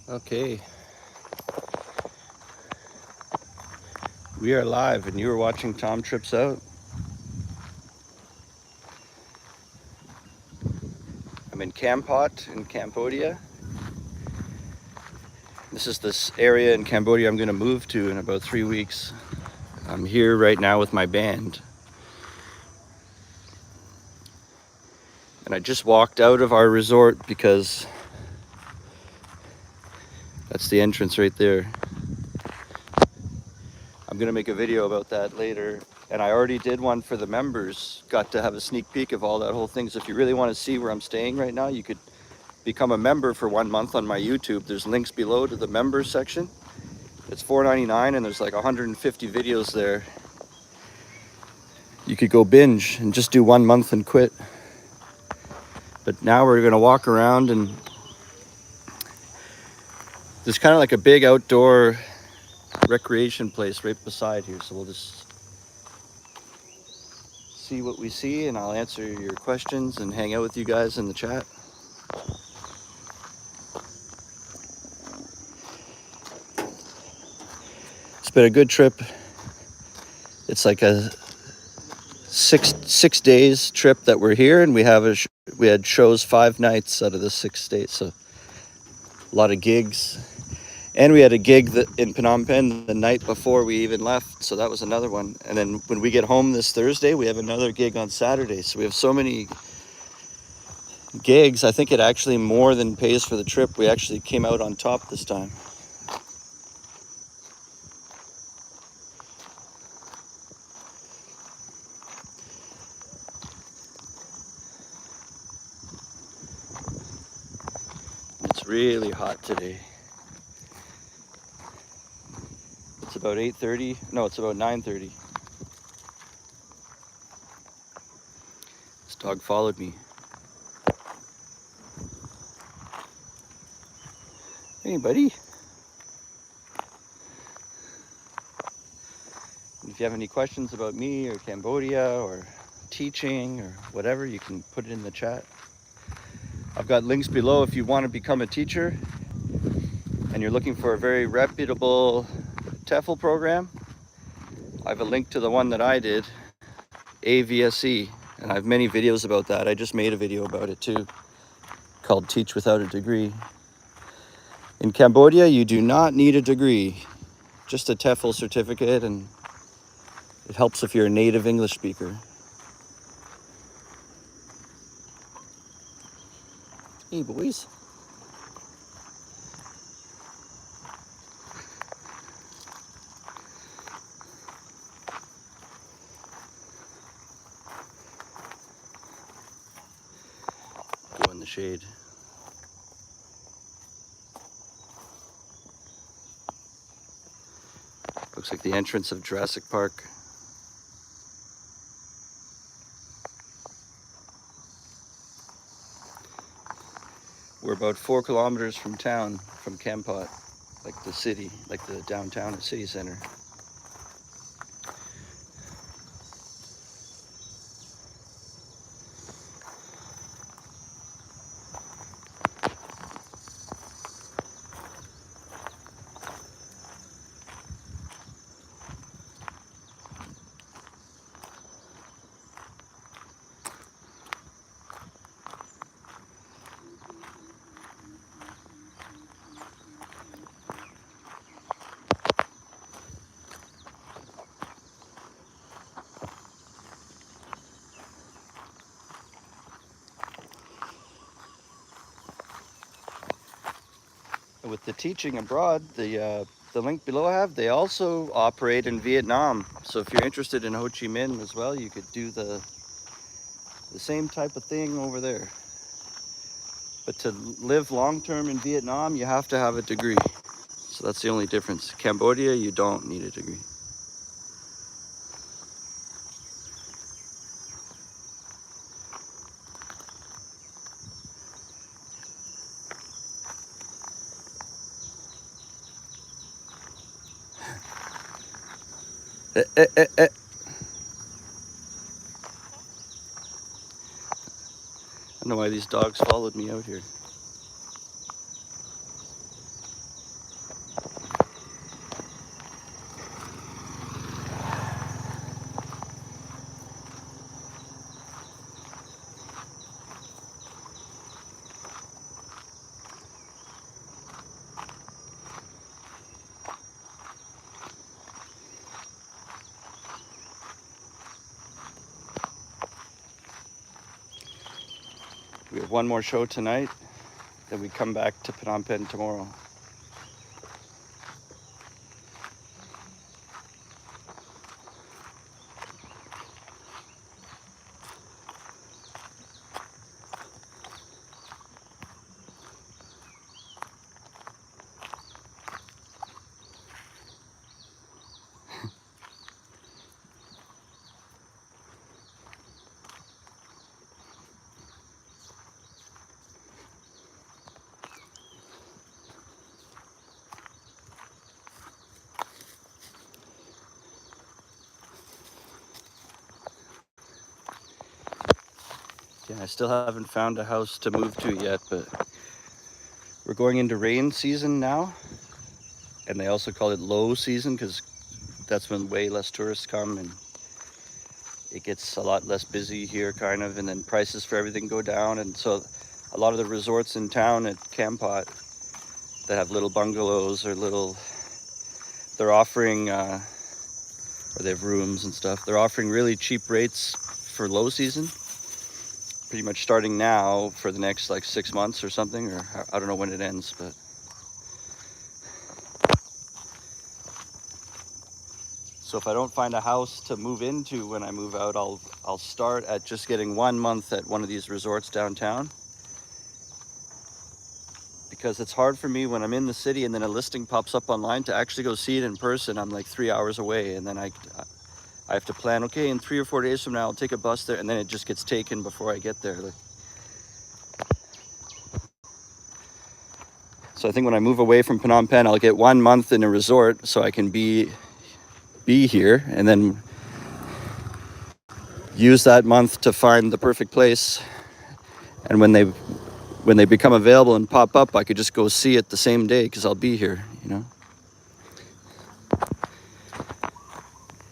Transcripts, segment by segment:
Okay, we are live and you are watching Tom Trips Out. I'm in Kampot in Cambodia. This is this area in Cambodia I'm going to move to in about 3 weeks. I'm here right now with my band. And I just walked out of our resort because that's the entrance right there. I'm going to make a video about that later. And I already did one for the members. Got to have a sneak peek of all that whole thing. So if you really want to see where I'm staying right now, you could become a member for 1 month on my YouTube. There's links below to the members section. It's $4.99 and there's like 150 videos there. You could go binge and just do 1 month and quit. But now we're gonna walk around and there's kind of like a big outdoor recreation place right beside here. So we'll just see what we see and I'll answer your questions and hang out with you guys in the chat. It's been a good trip. It's like a six days trip that we're here, and we had shows 5 nights out of the 6 days, so a lot of gigs. And we had a gig in Phnom Penh the night before we even left, so that was another one. And then when we get home this Thursday, we have another gig on Saturday. So we have so many gigs. I think it actually more than pays for the trip. We actually came out on top this time. It's really hot today. It's about 8:30. No, it's about 9:30. This dog followed me. Hey, buddy. If you have any questions about me or Cambodia or teaching or whatever, you can put it in the chat. I've got links below if you want to become a teacher and you're looking for a very reputable TEFL program. I have a link to the one that I did, AVSE, and I have many videos about that. I just made a video about it too, called Teach Without a Degree. In Cambodia, you do not need a degree, just a TEFL certificate, and it helps if you're a native English speaker. Hey, boys. Go in the shade. Looks like the entrance of Jurassic Park. We're about 4 kilometers from town, from Kampot, like the city, like the downtown city center. With the teaching abroad, the link below I have, they also operate in Vietnam. So if you're interested in Ho Chi Minh as well, you could do the same type of thing over there. But to live long-term in Vietnam, you have to have a degree. So that's the only difference. Cambodia, you don't need a degree. I don't know why these dogs followed me out here. We have one more show tonight, then we come back to Phnom Penh tomorrow. Yeah, I still haven't found a house to move to yet, but we're going into rain season now. And they also call it low season because that's when way less tourists come and it gets a lot less busy here kind of, and then prices for everything go down. And so a lot of the resorts in town at Kampot that have little bungalows or they're offering, or they have rooms and stuff, they're offering really cheap rates for low season, pretty much starting now for the next like 6 months or something, or I don't know when it ends, but so if I don't find a house to move into when I move out, I'll start at just getting 1 month at one of these resorts downtown, because it's hard for me when I'm in the city and then a listing pops up online to actually go see it in person. I'm like 3 hours away, and then I have to plan, okay, in 3 or 4 days from now I'll take a bus there, and then it just gets taken before I get there. So I think when I move away from Phnom Penh, I'll get 1 month in a resort so I can be here, and then use that month to find the perfect place. And when they become available and pop up, I could just go see it the same day because I'll be here, you know.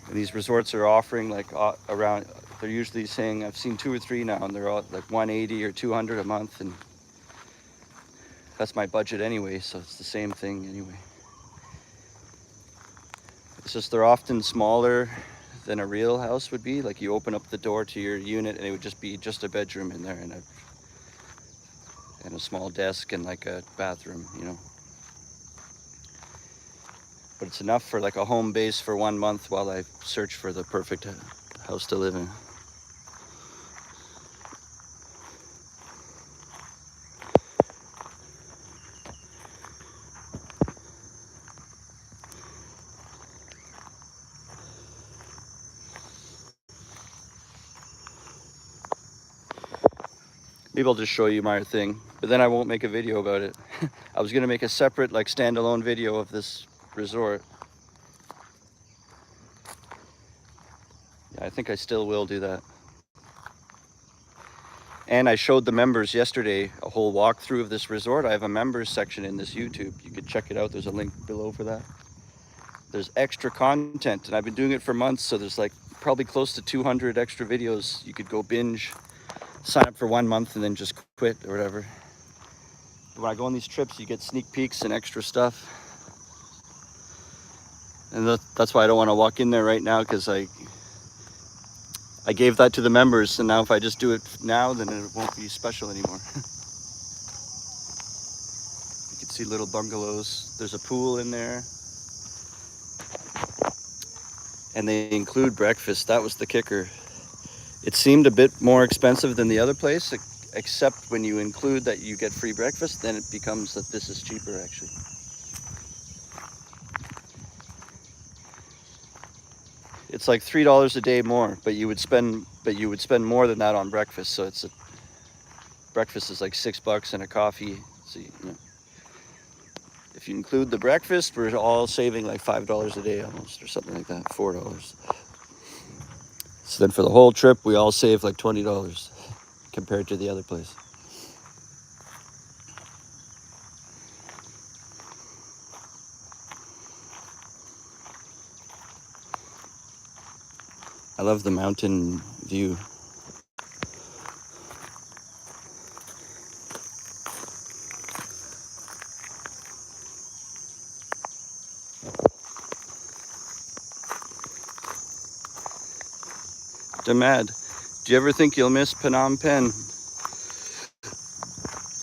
And these resorts are offering like around, they're usually saying, I've seen 2 or 3 now, and they're all like 180 or 200 a month, and that's my budget anyway, so it's the same thing anyway. It's just they're often smaller than a real house would be. Like you open up the door to your unit and it would just be just a bedroom in there and a small desk and like a bathroom, you know. But it's enough for like a home base for 1 month while I search for the perfect house to live in. Maybe I'll just show you my thing, but then I won't make a video about it. I was gonna make a separate like standalone video of this resort. Yeah, I think I still will do that. And I showed the members yesterday a whole walkthrough of this resort. I have a members section in this YouTube. You could check it out. There's a link below for that. There's extra content, and I've been doing it for months, so there's like probably close to 200 extra videos you could go binge, sign up for 1 month and then just quit or whatever. But when I go on these trips, you get sneak peeks and extra stuff. And that's why I don't want to walk in there right now, because I gave that to the members, and now if I just do it now, then it won't be special anymore. You can see little bungalows. There's a pool in there. And they include breakfast. That was the kicker. It seemed a bit more expensive than the other place, except when you include that you get free breakfast, then it becomes that this is cheaper actually. It's like $3 a day more, but you would spend more than that on breakfast. So breakfast is like $6 and a coffee. So if you include the breakfast, we're all saving like $5 a day almost, or something like that, $4. So then for the whole trip, we all save like $20 compared to the other place. I love the mountain view. Damad, do you ever think you'll miss Phnom Penh?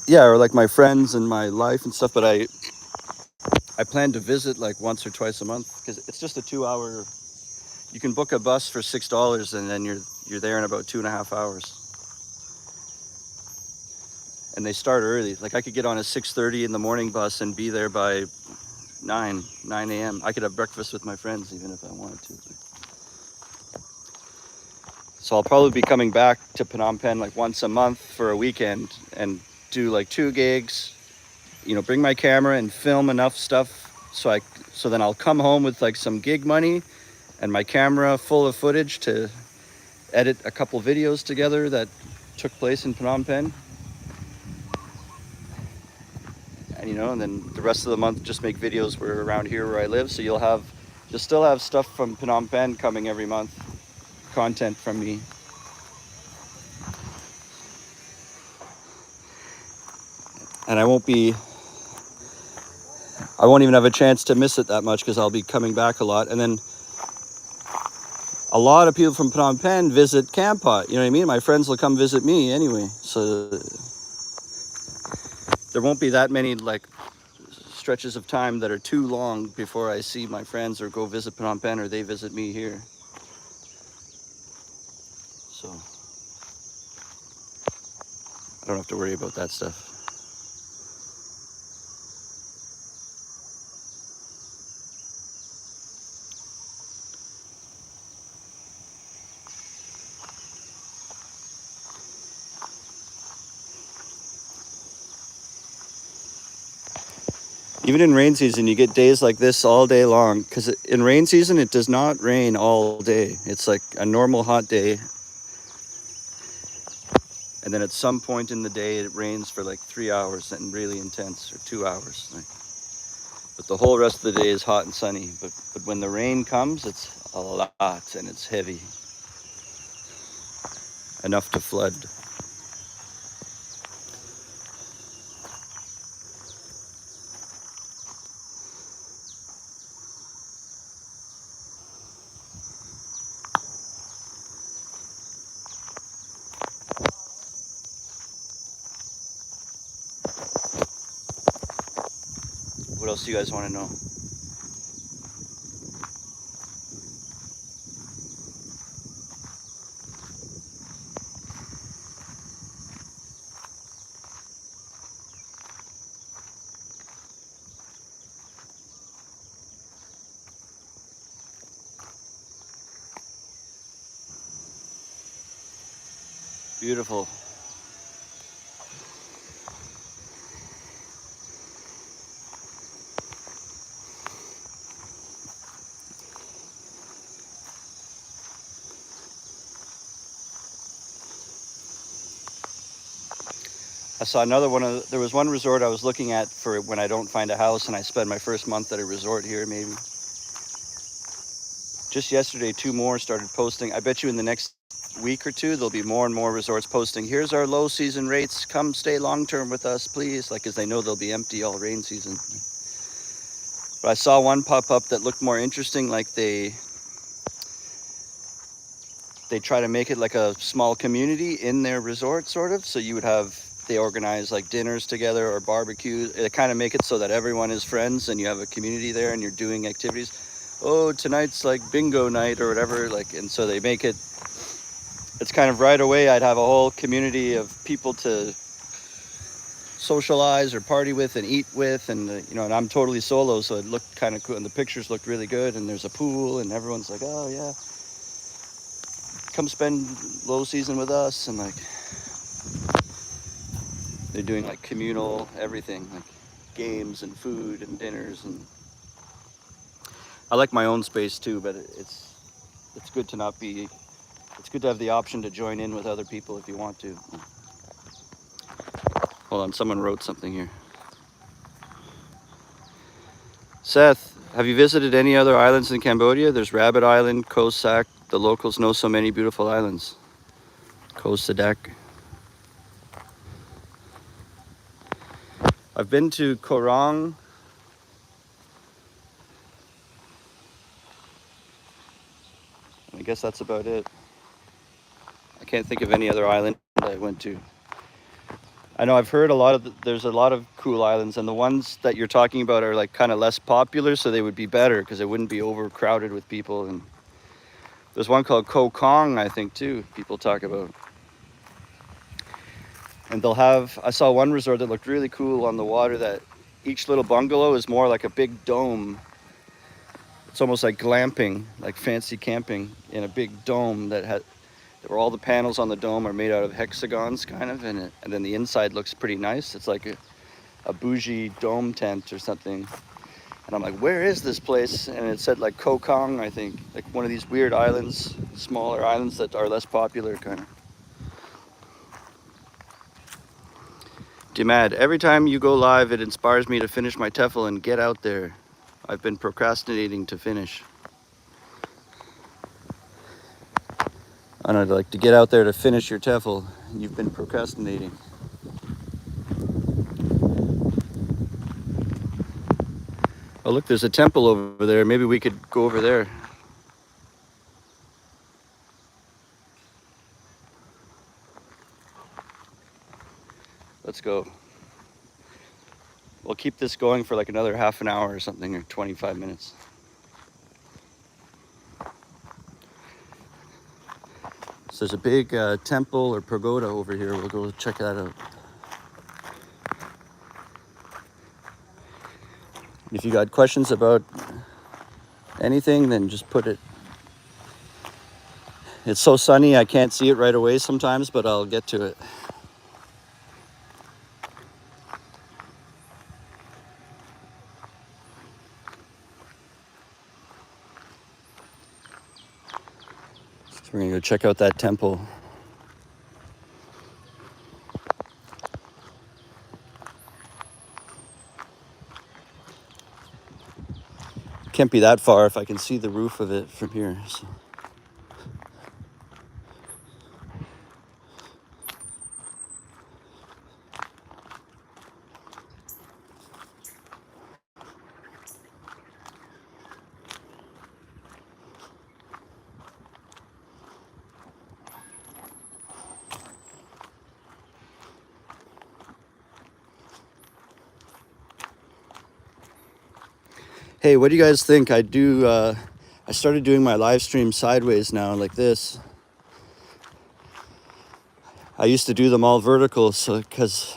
yeah, or like my friends and my life and stuff. But I plan to visit like once or twice a month because it's just a 2 hour. You can book a bus for $6 and then you're there in about 2.5 hours. And they start early. Like I could get on a 6:30 in the morning bus and be there by 9 a.m. I could have breakfast with my friends even if I wanted to. So I'll probably be coming back to Phnom Penh like once a month for a weekend and do like 2 gigs. Bring my camera and film enough stuff so then I'll come home with like some gig money and my camera full of footage to edit a couple videos together that took place in Phnom Penh. And then the rest of the month just make videos around here where I live. So you'll still have stuff from Phnom Penh coming every month, content from me. And I won't even have a chance to miss it that much because I'll be coming back a lot. And then a lot of people from Phnom Penh visit Kampot. You know what I mean? My friends will come visit me anyway. So there won't be that many like stretches of time that are too long before I see my friends or go visit Phnom Penh or they visit me here. So I don't have to worry about that stuff. Even in rain season, you get days like this all day long. Because in rain season, it does not rain all day. It's like a normal hot day. And then at some point in the day, it rains for like 3 hours and really intense, or 2 hours. But the whole rest of the day is hot and sunny. But when the rain comes, it's a lot and it's heavy. Enough to flood. What else do you guys want to know? Beautiful. I saw another there was one resort I was looking at for when I don't find a house and I spend my first month at a resort here maybe. Just yesterday, 2 more started posting. I bet you in the next week or two, there'll be more and more resorts posting, here's our low season rates, come stay long-term with us, please. Like, because they know they'll be empty all rain season. But I saw one pop up that looked more interesting, like they try to make it like a small community in their resort, sort of. So they organize like dinners together or barbecues. They kind of make it so that everyone is friends and you have a community there and you're doing activities. Oh, tonight's like bingo night or whatever. And so they make it's kind of right away I'd have a whole community of people to socialize or party with and eat with. And I'm totally solo. So it looked kind of cool. And the pictures looked really good. And there's a pool and everyone's like, oh yeah, come spend low season with us. And like, they're doing like communal everything, like games and food and dinners. And I like my own space too, but it's good to not be, it's good to have the option to join in with other people if you want to. Hold on, someone wrote something here. Seth, have you visited any other islands in Cambodia? There's Rabbit Island, Koh Sack. The locals know so many beautiful islands. Koh Sadak. I've been to Korong. I guess that's about it. I can't think of any other island I went to. I know I've heard there's a lot of cool islands, and the ones that you're talking about are like kind of less popular, so they would be better because it wouldn't be overcrowded with people. And there's one called Koh Kong, I think, too, people talk about. And I saw one resort that looked really cool on the water, that each little bungalow is more like a big dome. It's almost like glamping, like fancy camping in a big dome where all the panels on the dome are made out of hexagons, kind of, and then the inside looks pretty nice. It's like a bougie dome tent or something. And I'm like, where is this place? And it said like Koh Kong, I think, like one of these weird islands, smaller islands that are less popular, kind of. Dimad, every time you go live, it inspires me to finish my TEFL and get out there. I've been procrastinating to finish. And I'd like to get out there to finish your TEFL. You've been procrastinating. Oh, look, there's a temple over there. Maybe we could go over there. Let's go. We'll keep this going for like another half an hour or something, or 25 minutes. So there's a big temple or pagoda over here. We'll go check that out. If you got questions about anything, then just put it. It's so sunny, I can't see it right away sometimes, but I'll get to it. So we're gonna go check out that temple. Can't be that far if I can see the roof of it from here. So. Hey, what do you guys think? I started doing my live stream sideways now, like this. I used to do them all vertical, so because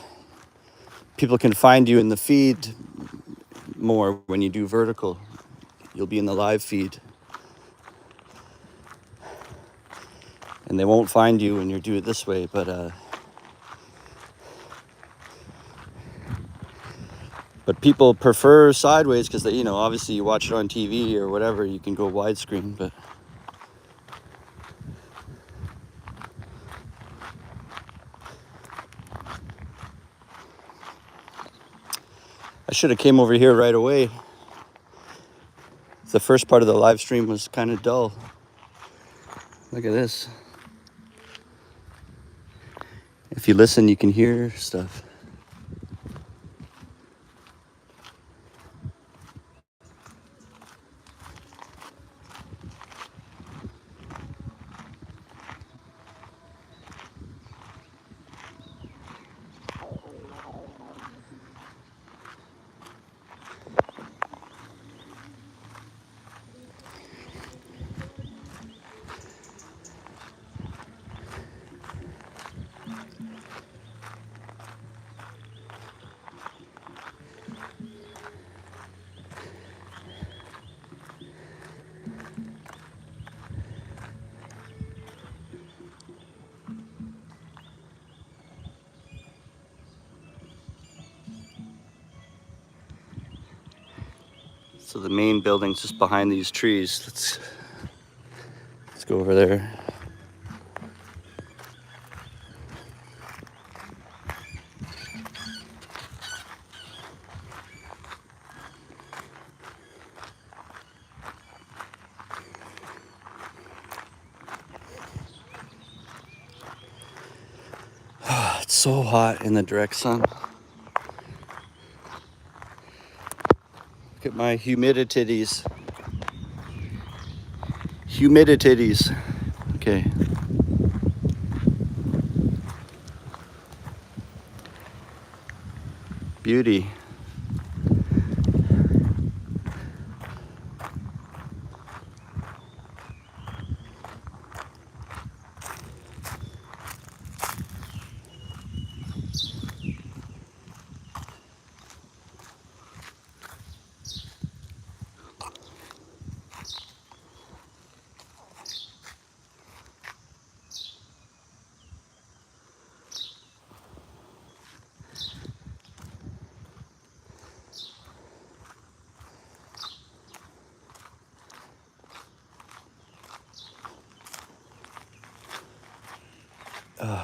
people can find you in the feed more when you do vertical. You'll be in the live feed. And they won't find you when you do it this way, but people prefer sideways because they, obviously you watch it on TV or whatever, you can go widescreen, but I should have came over here right away. The first part of the live stream was kind of dull. Look at this. If you listen, you can hear stuff. So the main building's just behind these trees. Let's go over there. It's so hot in the direct sun. Look at my humidities. Okay. Beauty.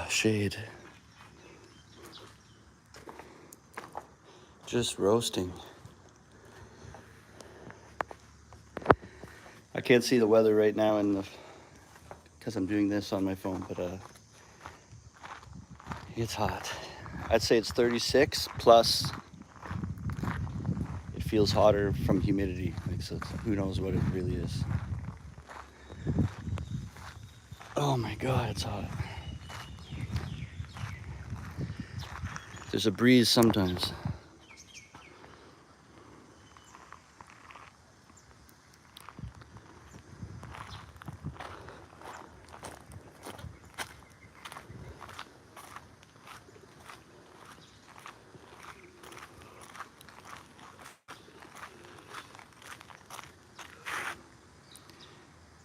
Shade. Just roasting. I can't see the weather right now because I'm doing this on my phone, but it's hot. I'd say it's 36 plus. It feels hotter from humidity. Like, so who knows what it really is. Oh my God, it's hot. There's a breeze sometimes.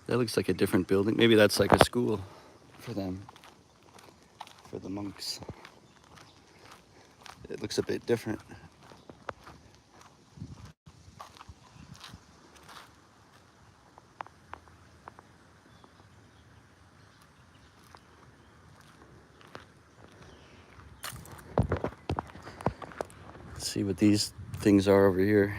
That looks like a different building. Maybe that's like a school for them, for the monks. It looks a bit different. Let's see what these things are over here.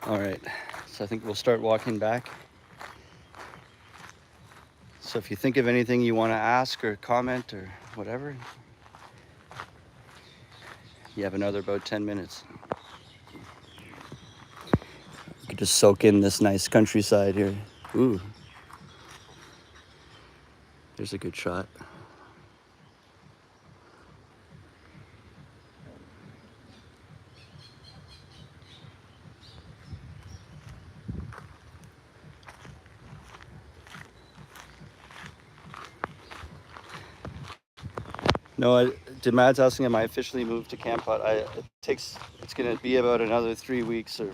All right, so I think we'll start walking back. So if you think of anything you want to ask or comment or whatever, you have another about 10 minutes. You can just soak in this nice countryside here. Ooh, there's a good shot. No, Mad's asking, am I officially moved to Kampot? It's gonna be about another 3 weeks or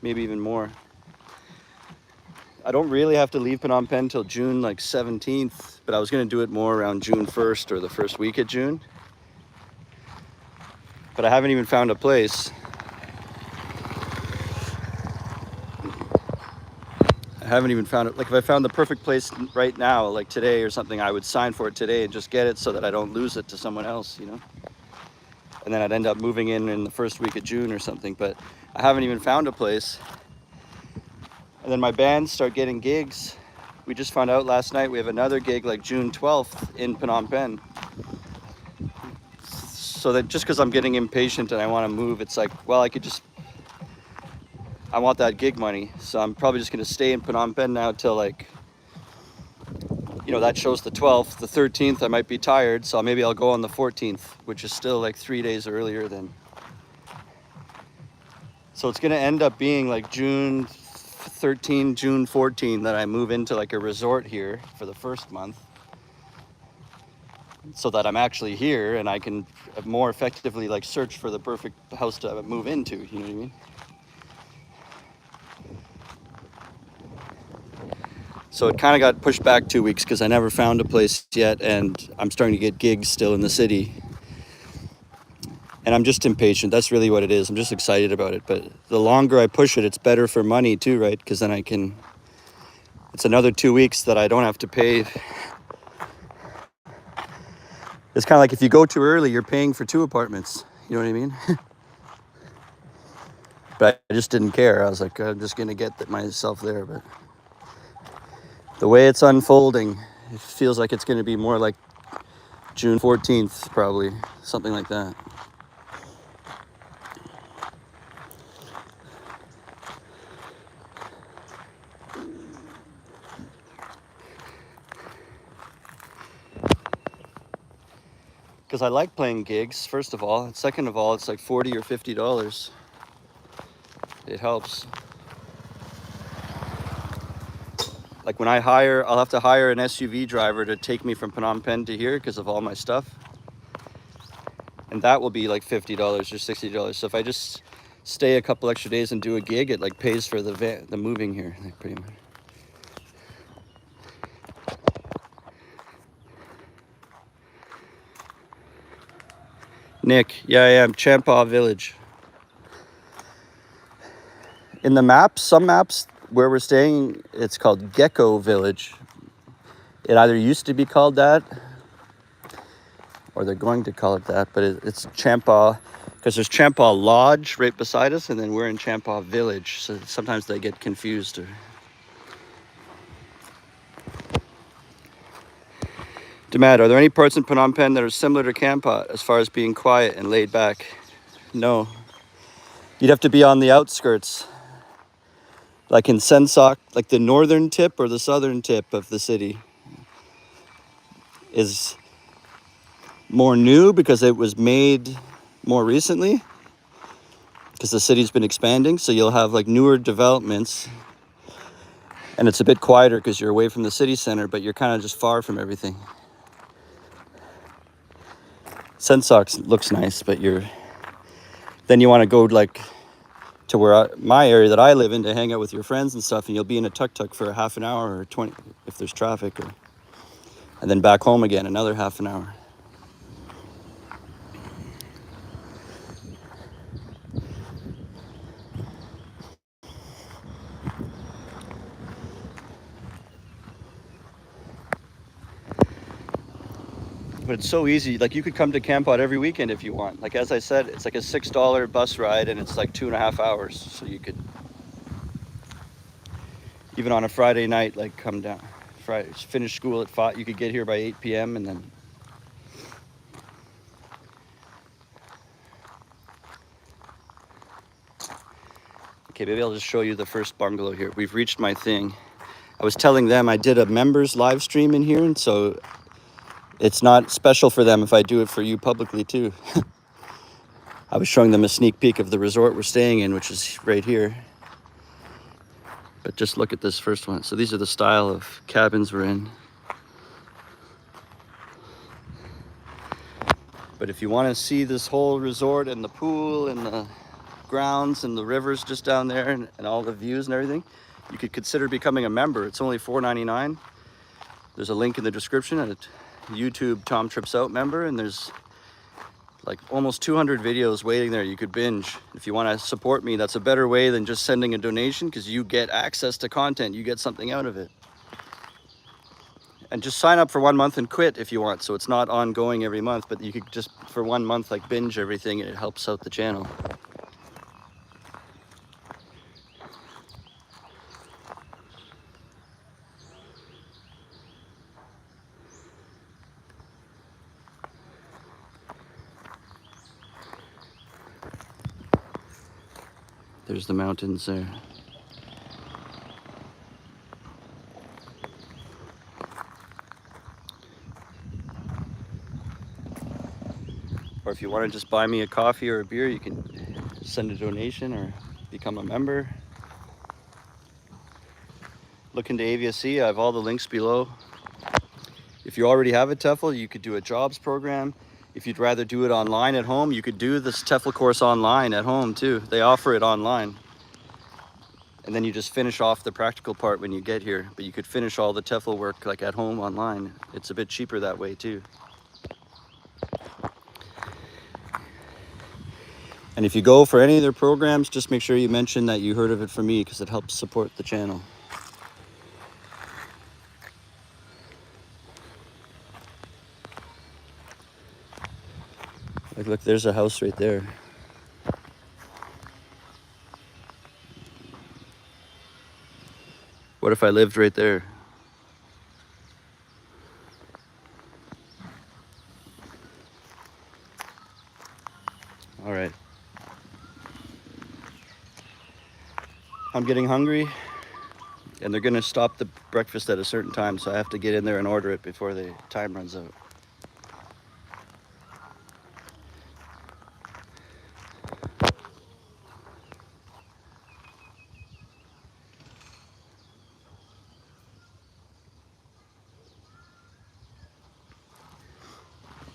maybe even more. I don't really have to leave Phnom Penh till June like 17th, but I was gonna do it more around June 1st or the first week of June. But I haven't even found a place. I haven't even found it. Like if I found the perfect place right now, like today or something, I would sign for it today and just get it so that I don't lose it to someone else, you know? And then I'd end up moving in the first week of June or something, but I haven't even found a place. And then my bands start getting gigs. We just found out last night we have another gig like June 12th in Phnom Penh. So that just because I'm getting impatient and I want to move, it's like, well, I want that gig money. So I'm probably just going to stay in Phnom Penh now till like, you know, that show's the 12th. The 13th, I might be tired. So maybe I'll go on the 14th, which is still like 3 days earlier than. So it's going to end up being like June 13, June 14 that I move into like a resort here for the first month. So that I'm actually here and I can more effectively like search for the perfect house to move into, you know what I mean? So it kind of got pushed back 2 weeks because I never found a place yet and I'm starting to get gigs still in the city. And I'm just impatient. That's really what it is. I'm just excited about it. But the longer I push it, it's better for money too, right? Because then I can, it's another 2 weeks that I don't have to pay. It's kind of like if you go too early, you're paying for 2 apartments. You know what I mean? But I just didn't care. I was like, I'm just going to get myself there. But the way it's unfolding, it feels like it's going to be more like June 14th, probably. Something like that. Because I like playing gigs, first of all. And second of all, it's like $40 or $50. It helps. Like when I hire, I'll have to hire an SUV driver to take me from Phnom Penh to here because of all my stuff. And that will be like $50 or $60. So if I just stay a couple extra days and do a gig, it like pays for the moving here, like pretty much. Nick, yeah, I am. Champa Village. In the maps, some maps where we're staying, it's called Gecko Village. It either used to be called that, or they're going to call it that, but it's Champa, because there's Champa Lodge right beside us, and then we're in Champa Village, so sometimes they get confused. Damad, are there any parts in Phnom Penh that are similar to Kampot as far as being quiet and laid back? No. You'd have to be on the outskirts. Like in Sensok, like the northern tip or the southern tip of the city is more new because it was made more recently, because the city's been expanding. So you'll have like newer developments, and it's a bit quieter because you're away from the city center, but you're kind of just far from everything. Sensok looks nice, but then you want to go like to where my area that I live in to hang out with your friends and stuff, and you'll be in a tuk-tuk for a half an hour or 20 if there's traffic, and then back home again another half an hour. But it's so easy. Like you could come to Kampot every weekend if you want. Like as I said, it's like a $6 bus ride, and it's like 2.5 hours. So you could, even on a Friday night, like come down. Friday, finish school at 5. You could get here by 8 p.m. and then. Okay, maybe I'll just show you the first bungalow here. We've reached my thing. I was telling them I did a members live stream in here, and so it's not special for them if I do it for you publicly too. I was showing them a sneak peek of the resort we're staying in, which is right here. But just look at this first one. So these are the style of cabins we're in. But if you want to see this whole resort and the pool and the grounds and the rivers just down there and all the views and everything, you could consider becoming a member. It's only $4.99. There's a link in the description at YouTube Tom Trips Out member, and there's like almost 200 videos waiting there you could binge. If you want to support me, that's a better way than just sending a donation, because you get access to content, you get something out of it. And just sign up for 1 month and quit if you want, so it's not ongoing every month, but you could just for 1 month like binge everything, and it helps out the channel. There's the mountains there. Or if you want to just buy me a coffee or a beer, you can send a donation or become a member. Look into AVSE. I have all the links below. If you already have a TEFL, you could do a jobs program. If you'd rather do it online at home, you could do this TEFL course online at home too. They offer it online. And then you just finish off the practical part when you get here. But you could finish all the TEFL work like at home online. It's a bit cheaper that way too. And if you go for any of their programs, just make sure you mention that you heard of it from me, because it helps support the channel. Like, look, there's a house right there. What if I lived right there? All right. I'm getting hungry, and they're gonna stop the breakfast at a certain time, so I have to get in there and order it before the time runs out.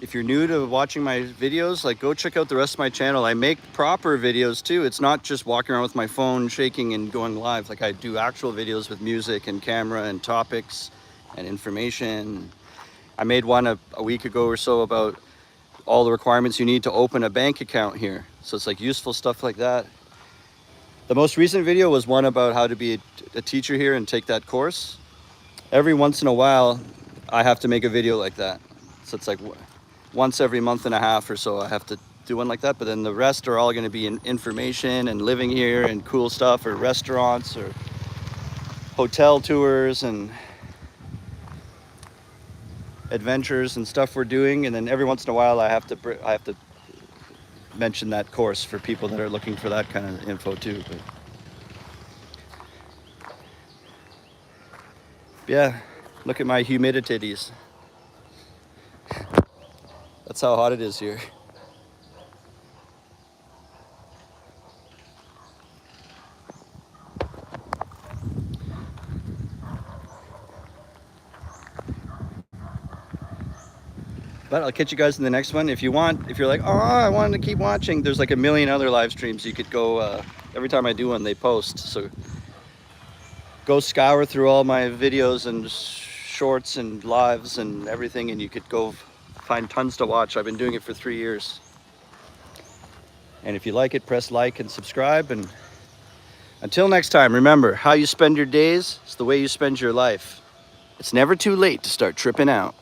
If you're new to watching my videos, like, go check out the rest of my channel. I make proper videos too. It's not just walking around with my phone shaking and going live. Like, I do actual videos with music and camera and topics and information. I made one a week ago or so about all the requirements you need to open a bank account here. So it's like useful stuff like that. The most recent video was one about how to be a teacher here and take that course. Every once in a while, I have to make a video like that. So it's like once every month and a half or so, I have to do one like that. But then the rest are all going to be in information and living here and cool stuff, or restaurants or hotel tours and adventures and stuff we're doing. And then every once in a while, I have to mention that course for people that are looking for that kind of info too. But yeah, look at my humidities. That's how hot it is here. But I'll catch you guys in the next one. If you want, if you're like, oh, I wanted to keep watching, there's like a million other live streams you could go. Every time I do one, they post. So go scour through all my videos and shorts and lives and everything, and you could go find tons to watch. I've been doing it for 3 years. And if you like it, press like and subscribe. And until next time, remember, how you spend your days is the way you spend your life. It's never too late to start tripping out.